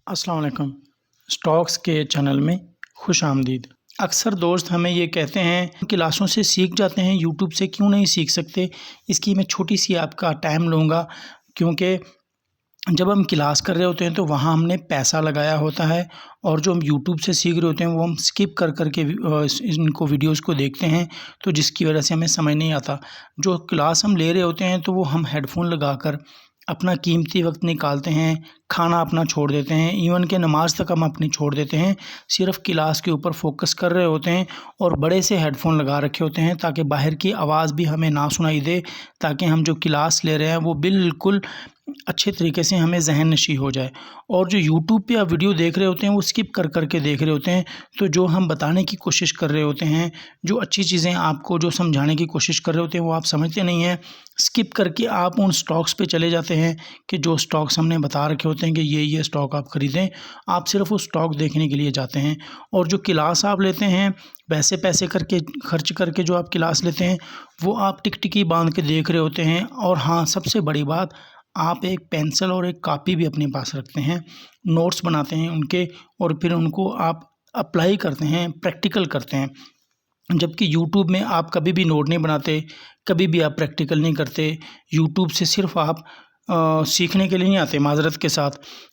अस्सलाम वालेकुम। स्टॉक्स के चैनल में खुश आमदीद। अक्सर दोस्त हमें ये कहते हैं क्लासों से सीख जाते हैं, यूट्यूब से क्यों नहीं सीख सकते। इसकी मैं छोटी सी आपका टाइम लूँगा, क्योंकि जब हम क्लास कर रहे होते हैं तो वहाँ हमने पैसा लगाया होता है, और जो हम यूट्यूब से सीख रहे होते हैं वो हम स्किप कर के इनको वीडियोस को देखते हैं, तो जिसकी वजह से हमें समझ नहीं आता। जो क्लास हम ले रहे होते हैं तो वो हम हेडफोन लगाकर अपना कीमती वक्त निकालते हैं, खाना अपना छोड़ देते हैं, इवन कि नमाज़ तक हम अपनी छोड़ देते हैं, सिर्फ़ क्लास के ऊपर फोकस कर रहे होते हैं और बड़े से हेडफोन लगा रखे होते हैं ताकि बाहर की आवाज़ भी हमें ना सुनाई दे, ताकि हम जो क्लास ले रहे हैं वो बिल्कुल अच्छे तरीके से हमें ज़हन नशी हो जाए। और जो यूट्यूब पे आप वीडियो देख रहे होते हैं वो स्किप कर के देख रहे होते हैं, तो जो हम बताने की कोशिश कर रहे होते हैं, जो अच्छी चीज़ें आपको जो समझाने की कोशिश कर रहे होते हैं वो आप समझते नहीं हैं। स्किप करके आप उन स्टॉक्स पे चले जाते हैं कि जो स्टॉक्स हमने बता रखे होते हैं कि ये स्टॉक आप ख़रीदें। आप सिर्फ़ वो स्टॉक देखने के लिए जाते हैं, और जो क्लास आप लेते हैं पैसे करके खर्च करके जो आप क्लास लेते हैं वो आप टिकटिकी बांध के देख रहे होते हैं। और हाँ, सबसे बड़ी बात, आप एक पेंसिल और एक कॉपी भी अपने पास रखते हैं, नोट्स बनाते हैं उनके, और फिर उनको आप अप्लाई करते हैं, प्रैक्टिकल करते हैं। जबकि यूट्यूब में आप कभी भी नोट नहीं बनाते, कभी भी आप प्रैक्टिकल नहीं करते। यूट्यूब से सिर्फ़ आप सीखने के लिए नहीं आते, माज़रत के साथ,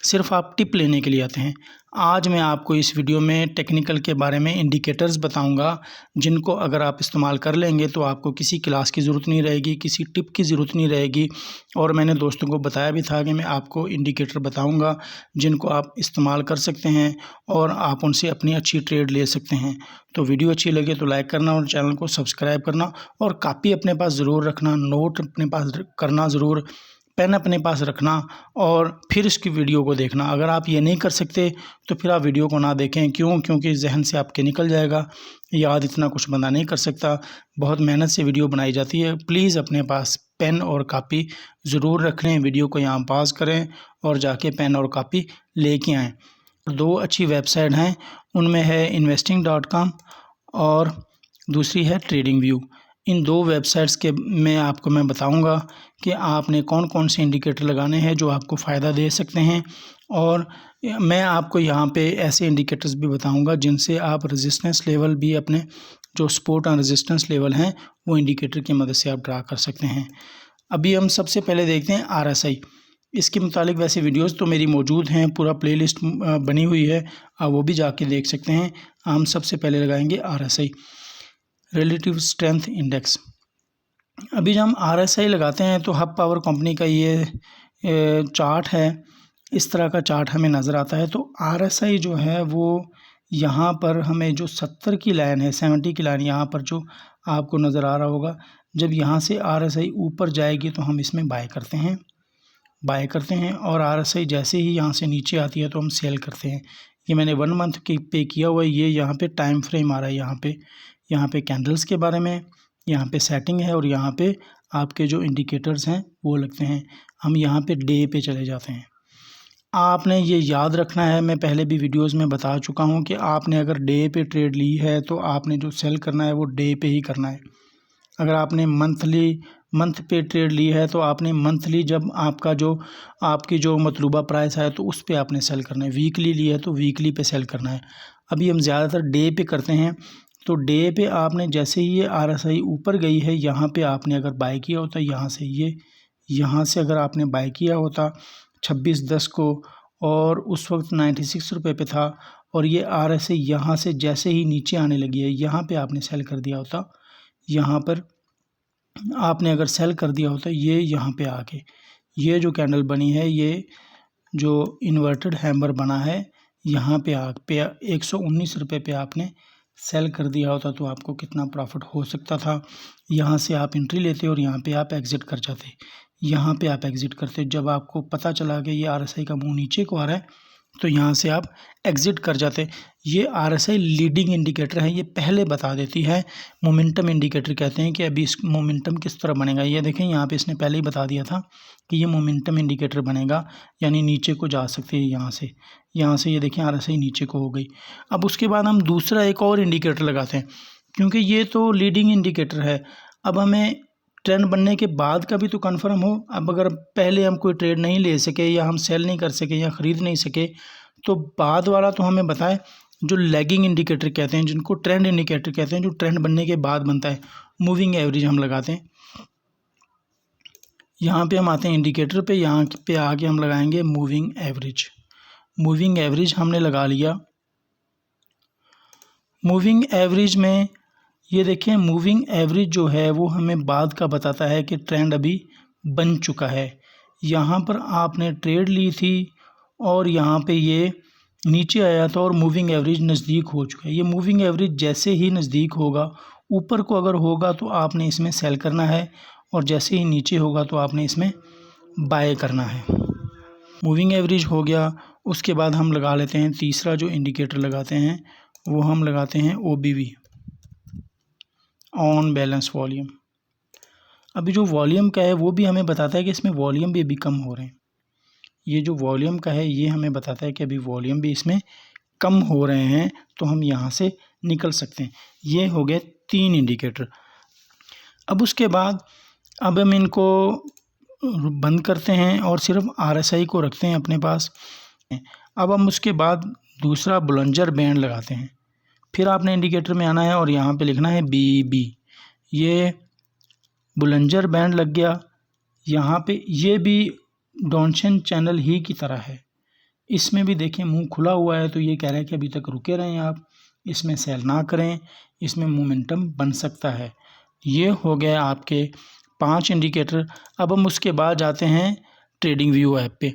सिर्फ़ आप टिप लेने के लिए आते हैं। आज मैं आपको इस वीडियो में टेक्निकल के बारे में इंडिकेटर्स बताऊंगा, जिनको अगर आप इस्तेमाल कर लेंगे तो आपको किसी क्लास की ज़रूरत नहीं रहेगी, किसी टिप की ज़रूरत नहीं रहेगी। और मैंने दोस्तों को बताया भी था कि मैं आपको इंडिकेटर बताऊंगा जिनको आप इस्तेमाल कर सकते हैं और आप उनसे अपनी अच्छी ट्रेड ले सकते हैं। तो वीडियो अच्छी लगे तो लाइक करना और चैनल को सब्सक्राइब करना, और कापी अपने पास ज़रूर रखना, नोट अपने पास करना ज़रूर, पेन अपने पास रखना, और फिर इसकी वीडियो को देखना। अगर आप ये नहीं कर सकते तो फिर आप वीडियो को ना देखें। क्योंकि जहन से आपके निकल जाएगा, याद इतना कुछ बंदा नहीं कर सकता। बहुत मेहनत से वीडियो बनाई जाती है। प्लीज़ अपने पास पेन और कापी ज़रूर रख लें। वीडियो को यहाँ पॉज करें और जाके पेन और कापी लेके आएँ। दो अच्छी वेबसाइट हैं, उनमें है investing.com और दूसरी है ट्रेडिंग व्यू। इन दो वेबसाइट्स के में आपको मैं बताऊंगा कि आपने कौन कौन से इंडिकेटर लगाने हैं जो आपको फ़ायदा दे सकते हैं। और मैं आपको यहाँ पे ऐसे इंडिकेटर्स भी बताऊंगा जिनसे आप रेजिस्टेंस लेवल भी अपने, जो सपोर्ट और रेजिस्टेंस लेवल हैं, वो इंडिकेटर की मदद से आप ड्रा कर सकते हैं। अभी हम सबसे पहले देखते हैं RSI। इसके मुतालिक वैसे वीडियोस तो मेरी मौजूद हैं, पूरा प्लेलिस्ट बनी हुई है, आप वो भी जाके देख सकते हैं। हम सबसे पहले लगाएंगे RSI, रिलेटिव स्ट्रेंथ इंडेक्स। अभी जब हम RSI लगाते हैं तो हब पावर कंपनी का ये चार्ट है, इस तरह का चार्ट हमें नज़र आता है। तो RSI जो है वो यहाँ पर हमें जो 70 की लाइन है, 70 की लाइन यहाँ पर जो आपको नज़र आ रहा होगा, जब यहाँ से RSI ऊपर जाएगी तो हम इसमें बाय करते हैं, और RSI जैसे ही यहाँ से नीचे आती है तो हम सेल करते हैं। ये मैंने 1 मंथ की पे किया हुआ है। ये यहाँ पे टाइम फ्रेम आ रहा है, यहाँ पे कैंडल्स के बारे में, यहाँ पे सेटिंग है, और यहाँ पे आपके जो इंडिकेटर्स हैं वो लगते हैं। हम यहाँ पे डे पे चले जाते हैं। आपने ये याद रखना है, मैं पहले भी वीडियोस में बता चुका हूँ कि आपने अगर डे पे ट्रेड ली है तो आपने जो सेल करना है वो डे पे ही करना है। अगर आपने मंथ पे ट्रेड ली है तो आपने मंथली, जब आपकी जो मतलूबा प्राइस है तो उस पे आपने सेल करना है। वीकली ली है तो वीकली पे सेल करना है। अभी हम ज़्यादातर डे पे करते हैं, तो डे पे आपने जैसे ही ये RSI ऊपर गई है, यहाँ पे आपने अगर बाय किया होता, यहाँ से अगर आपने बाय किया होता 26/10 को, और उस वक्त 96 रुपये पे था, और ये RSI यहाँ से जैसे ही नीचे आने लगी है, यहाँ पे आपने सेल कर दिया होता। यहाँ पर आपने अगर सेल कर दिया होता, ये यहाँ पे आके ये जो कैंडल बनी है, ये जो इन्वर्टेड हैमर बना है, यहाँ पे आके 119 रुपये पे आपने सेल कर दिया होता तो आपको कितना प्रॉफिट हो सकता था। यहाँ से आप एंट्री लेते और यहाँ पे आप एग्ज़िट कर जाते। यहाँ पे आप एग्ज़िट करते जब आपको पता चला कि ये RSI का मुंह नीचे को आ रहा है, तो यहाँ से आप एग्ज़िट कर जाते। ये RSI लीडिंग इंडिकेटर है, ये पहले बता देती है। मोमेंटम इंडिकेटर कहते हैं कि अभी इस मोमेंटम किस तरह बनेगा। ये देखें, यहाँ पे इसने पहले ही बता दिया था कि ये मोमेंटम इंडिकेटर बनेगा, यानी नीचे को जा सकते हैं यहाँ से ये देखें RSI नीचे को हो गई। अब उसके बाद हम दूसरा एक और इंडिकेटर लगाते हैं, क्योंकि ये तो लीडिंग इंडिकेटर है। अब हमें ट्रेंड बनने के बाद का भी तो कन्फर्म हो। अब अगर पहले हम कोई ट्रेड नहीं ले सके, या हम सेल नहीं कर सके, या ख़रीद नहीं सके, तो बाद वाला तो हमें बताए जो लैगिंग इंडिकेटर कहते हैं, जिनको ट्रेंड इंडिकेटर कहते हैं, जो ट्रेंड बनने के बाद बनता है, मूविंग एवरेज हम लगाते हैं। यहाँ पे हम आते हैं इंडिकेटर पे, यहाँ पे आके हम लगाएंगे मूविंग एवरेज। मूविंग एवरेज हमने लगा लिया। मूविंग एवरेज में ये देखें, मूविंग एवरेज जो है वो हमें बाद का बताता है कि ट्रेंड अभी बन चुका है। यहाँ पर आपने ट्रेड ली थी और यहाँ पे ये नीचे आया था और मूविंग एवरेज नज़दीक हो चुका है। ये मूविंग एवरेज जैसे ही नज़दीक होगा, ऊपर को अगर होगा तो आपने इसमें सेल करना है, और जैसे ही नीचे होगा तो आपने इसमें बाय करना है। मूविंग एवरेज हो गया। उसके बाद हम लगा लेते हैं तीसरा जो इंडिकेटर लगाते हैं वो हम लगाते हैं OBV, ऑन बैलेंस वॉल्यूम। अभी जो वॉल्यूम का है वो भी हमें बताता है कि इसमें वॉल्यूम भी अभी कम हो रहे हैं। ये जो वॉल्यूम का है ये हमें बताता है कि अभी वॉल्यूम भी इसमें कम हो रहे हैं, तो हम यहाँ से निकल सकते हैं। ये हो गए 3 इंडिकेटर। अब उसके बाद अब हम इनको बंद करते हैं और सिर्फ RSI को रखते हैं अपने पास। अब हम उसके बाद दूसरा बुलंजर बैंड लगाते हैं। फिर आपने इंडिकेटर में आना है और यहाँ पे लिखना है BB। ये बुलंजर बैंड लग गया। यहाँ पे ये भी डॉनसन चैनल ही की तरह है। इसमें भी देखें मुंह खुला हुआ है, तो ये कह रहा है कि अभी तक रुके रहें आप, इसमें सेल ना करें, इसमें मोमेंटम बन सकता है। ये हो गया आपके 5 इंडिकेटर। अब हम उसके बाद जाते हैं ट्रेडिंग व्यू ऐप पे।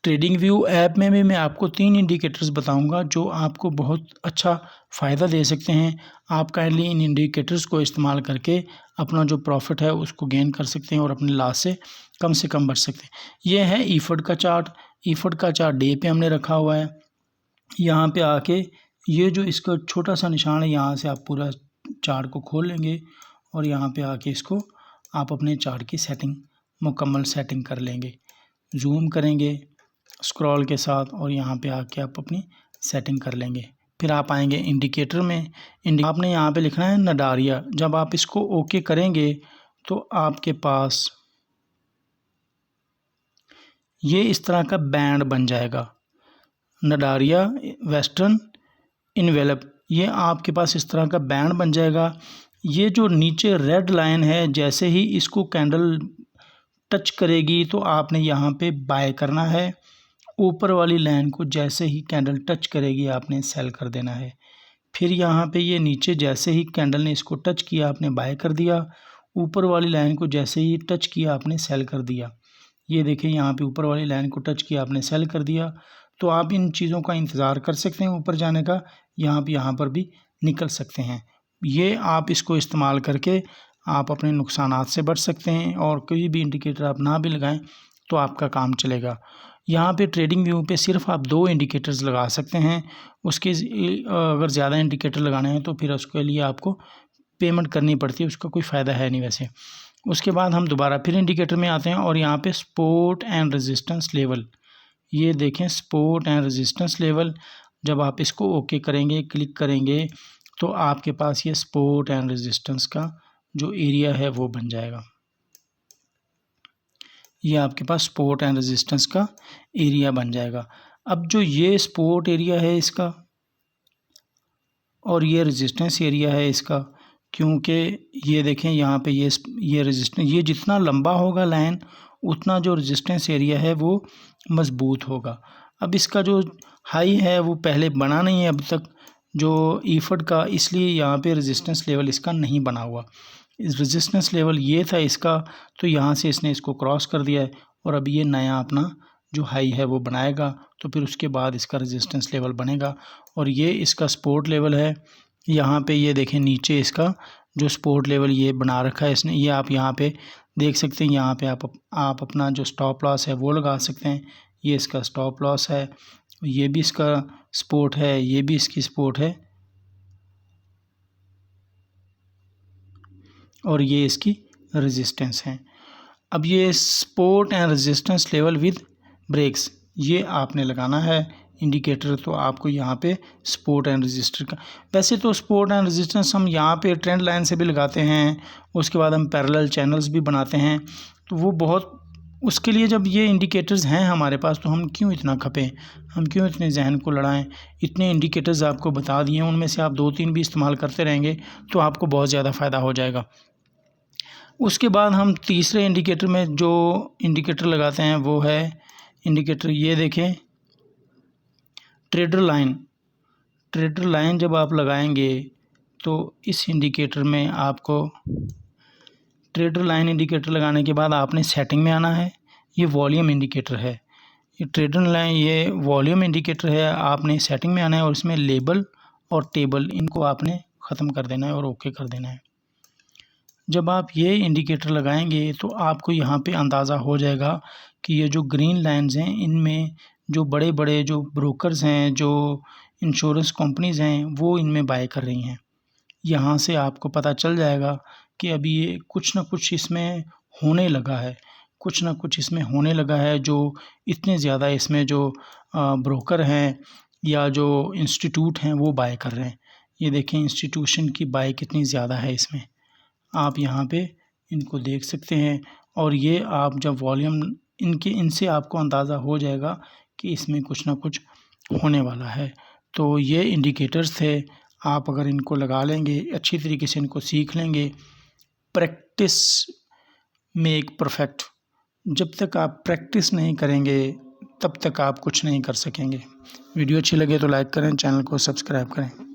ट्रेडिंग व्यू ऐप में भी मैं आपको 3 इंडिकेटर्स बताऊंगा जो आपको बहुत अच्छा फ़ायदा दे सकते हैं। आप काइंडली इन इंडिकेटर्स को इस्तेमाल करके अपना जो प्रॉफिट है उसको गेन कर सकते हैं और अपने लॉस से कम बच सकते हैं। ये है ईफड का चार्ट। ईफड का चार्ट डे पे हमने रखा हुआ है। यहाँ पे आके ये जो इसका छोटा सा निशान है, यहाँ से आप पूरा चार्ट को खोल लेंगे और यहाँ पे आके इसको आप अपने चार्ट की सेटिंग मुकम्मल सेटिंग कर लेंगे। जूम करेंगे स्क्रॉल के साथ और यहाँ पे आके आप अपनी सेटिंग कर लेंगे। फिर आप आएंगे इंडिकेटर में। आपने यहाँ पे लिखना है नडारिया। जब आप इसको ओके करेंगे तो आपके पास ये इस तरह का बैंड बन जाएगा, नडारिया वेस्टर्न इनवेलप। ये आपके पास इस तरह का बैंड बन जाएगा। ये जो नीचे रेड लाइन है, जैसे ही इसको कैंडल टच करेगी तो आपने यहाँ पे बाय करना है। ऊपर वाली लाइन को जैसे ही कैंडल टच करेगी आपने सेल कर देना है। फिर यहाँ पे ये नीचे जैसे ही कैंडल ने इसको टच किया आपने बाय कर दिया। ऊपर वाली लाइन को जैसे ही टच किया आपने सेल कर दिया। ये देखें यहाँ पे ऊपर वाली लाइन को टच किया आपने सेल कर दिया। तो आप इन चीज़ों का इंतज़ार कर सकते हैं ऊपर जाने का, यहाँ पर भी निकल सकते हैं। ये आप इसको इस्तेमाल करके आप अपने नुकसानात से बच सकते हैं, और कोई भी इंडिकेटर आप ना भी लगाएं तो आपका काम चलेगा। यहाँ पे ट्रेडिंग व्यू पे सिर्फ आप 2 इंडिकेटर्स लगा सकते हैं। उसके अगर ज़्यादा इंडिकेटर लगाने हैं तो फिर उसके लिए आपको पेमेंट करनी पड़ती है, उसका कोई फ़ायदा है नहीं वैसे। उसके बाद हम दोबारा फिर इंडिकेटर में आते हैं और यहाँ पे सपोर्ट एंड रेजिस्टेंस लेवल, ये देखें सपोर्ट एंड रेजिस्टेंस लेवल। जब आप इसको ओके करेंगे, क्लिक करेंगे, तो आपके पास ये सपोर्ट एंड रेजिस्टेंस का जो एरिया है वो बन जाएगा। ये आपके पास सपोर्ट एंड रेजिस्टेंस का एरिया बन जाएगा। अब जो ये सपोर्ट एरिया है इसका और ये रेजिस्टेंस एरिया है इसका, क्योंकि ये देखें यहाँ पे ये रेजिस्टेंस, ये जितना लंबा होगा लाइन उतना जो रेजिस्टेंस एरिया है वो मज़बूत होगा। अब इसका जो हाई है वो पहले बना नहीं है अब तक जो ईफड का, इसलिए यहाँ पे रेजिस्टेंस लेवल इसका नहीं बना हुआ। इस रेजिस्टेंस लेवल ये था इसका, तो यहाँ से इसने इसको क्रॉस कर दिया है और अब ये नया अपना जो हाई है वो बनाएगा, तो फिर उसके बाद इसका रेजिस्टेंस लेवल बनेगा। और ये इसका सपोर्ट लेवल है। यहाँ पे ये देखें नीचे इसका जो सपोर्ट लेवल ये बना रखा है इसने, ये आप यहाँ पे देख सकते हैं। यहाँ पे आप अपना जो स्टॉप लॉस है वो लगा सकते हैं। ये इसका स्टॉप लॉस है, ये भी इसका सपोर्ट है, ये भी इसकी सपोर्ट है, और ये इसकी रेजिस्टेंस है। अब ये support and resistance level with breaks ये आपने लगाना है इंडिकेटर। तो आपको यहाँ पे सपोर्ट एंड रेजिस्टर का, वैसे तो सपोर्ट एंड रेजिस्टेंस हम यहाँ पे ट्रेंड लाइन से भी लगाते हैं, उसके बाद हम पैरेलल चैनल्स भी बनाते हैं, तो वो बहुत उसके लिए जब ये इंडिकेटर्स हैं हमारे पास तो हम क्यों इतना खपें, हम क्यों इतने जहन को लड़ाएं। इतने इंडिकेटर्स आपको बता दिए हैं, उनमें से आप 2-3 भी इस्तेमाल करते रहेंगे तो आपको बहुत ज़्यादा फ़ायदा हो जाएगा। उसके बाद हम तीसरे इंडिकेटर में जो इंडिकेटर लगाते हैं वो है इंडिकेटर, ये देखें, ट्रेडर लाइन। ट्रेडर लाइन जब आप लगाएंगे तो इस इंडिकेटर में आपको ट्रेडर लाइन इंडिकेटर लगाने के बाद आपने सेटिंग में आना है। ये वॉल्यूम इंडिकेटर है, ये ट्रेडर लाइन ये वॉल्यूम इंडिकेटर है। आपने सेटिंग में आना है और इसमें लेबल और टेबल इनको आपने ख़त्म कर देना है और ओके कर देना है। जब आप ये इंडिकेटर लगाएंगे तो आपको यहाँ पे अंदाज़ा हो जाएगा कि ये जो ग्रीन लाइंस हैं इनमें जो बड़े बड़े जो ब्रोकर्स हैं, जो इंश्योरेंस कंपनीज़ हैं, वो इनमें बाय कर रही हैं। यहाँ से आपको पता चल जाएगा कि अभी ये कुछ ना कुछ इसमें होने लगा है, कुछ ना कुछ इसमें होने लगा है। जो इतने ज़्यादा इसमें जो ब्रोकर हैं या जो इंस्टीट्यूट हैं वो बाय कर रहे हैं। ये देखें इंस्टीट्यूशन की बाय कितनी ज़्यादा है इसमें, आप यहाँ पे इनको देख सकते हैं। और ये आप जब वॉल्यूम इनसे आपको अंदाज़ा हो जाएगा कि इसमें कुछ ना कुछ होने वाला है। तो ये इंडिकेटर्स थे, आप अगर इनको लगा लेंगे, अच्छी तरीके से इनको सीख लेंगे, प्रैक्टिस मेक परफेक्ट। जब तक आप प्रैक्टिस नहीं करेंगे तब तक आप कुछ नहीं कर सकेंगे। वीडियो अच्छी लगे तो लाइक करें, चैनल को सब्सक्राइब करें।